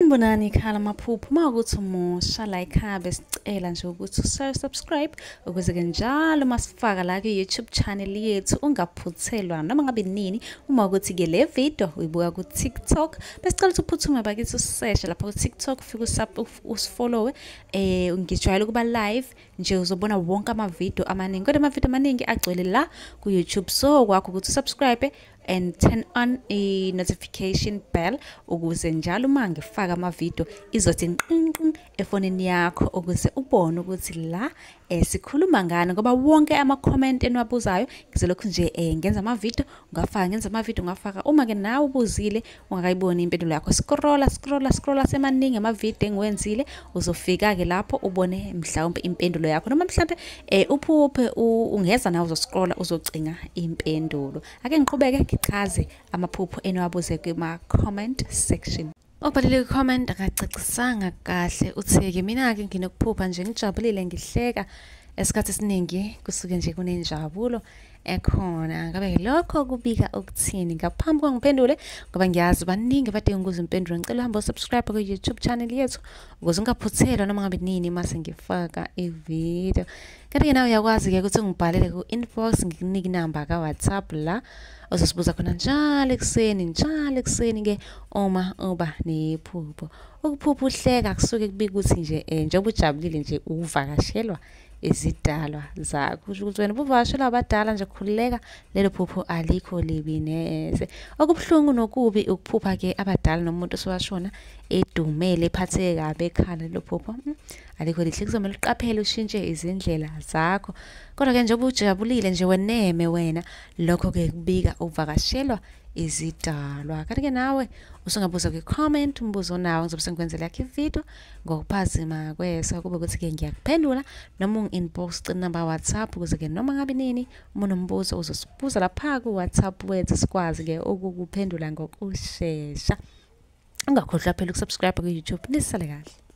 Sanibonani khala maphupho makuthi umusha la ekhaya sicela nje ukuthi subscribe ukuze ke njalo masifaka la ku YouTube channel yethu ungaphuthelwa noma ngabe nini uma ukuthi ke le video uyibuka ku TikTok besicela ukuthi uphuthume bakithi usearch lapha ku TikTok ufike usifollow ngijwayele kuba live nje uzobona wonke ama video amaningi kodwa ama video amaningi agcwele la ku YouTube so kwakho ukuthi subscribe and turn on a notification bell ukuze njalo uma ngifaka ama video izothi nqinqi efonini yakho ukuze ubone ukuthi la sikhuluma ngani ngoba wonke ama comment enwabuzayo ngizolokhu nje ngenza ama video ngafaka uma ke nawe ubuzile ungakayiboni impendulo yakho scrolla semaningi ama video engiwenzile uzofika ke lapho ubone mhlawumbe impendulo yakho noma mhlawumbe uphuphe ungeza nawe uzoscrolla uzocinga impendulo ake ngiqhubeke ngichaze amaphupho enwabuze kuma comment section. Obhalile comment akacacisanga kahle uthi ke mina ke nginokuphupha nje ngijabulile ngihleka esikhathi esiningi kusuke nje kunenjabulo ekhona ngabe lokho kubika ukuthini ngaphambi kwangiphendule ngoba ngiyazi baningi badinga ukuze impendule ngicela uhamba usubscribe ku YouTube channel yethu ukuze ungaphuthelwa noma ngabe nini mase ngifaka ivideo kanti nawe uyakwazi ke ukuthi ungibhalele ku inbox ngikunike inamba ka WhatsApp la uzosibuza khona njalo ekseni ke uma uba nephupho ukuphupha uhleka kusuke kubika ukuthi nje njengoba ujabulile nje uvakashelwa izidalwa zakho kusho ukuthi wena ubuvashela abadala nje khulileka lelo phupho alikho libi neze okubhlungu nokubi ukuphupha ke abadala nomuntu osowashona edumele ephatheke kabe ekhala lo phupho alikho lihle kuzomela uqaphele ushintshe izindlela zakho kodwa ke njengoba ujabulile nje weneme wena lokho ke kubika uvakashelwa izidalwa kanti ke nawe usungabuza ku comment umbuzo nawe ngizobe sengikwenzela yakhe video ngokuphazima kwesa kube ukuthi ke ngiyakuphendula noma ungi-inbox number WhatsApp ukuze ke noma ngabe nini uma nombuzo uzosibuza lapha ku WhatsApp wethu sikwazi ke ukukuphendula ngokusheshsha ungakhohlwa phela ukusubscribe ku YouTube nisale kahle.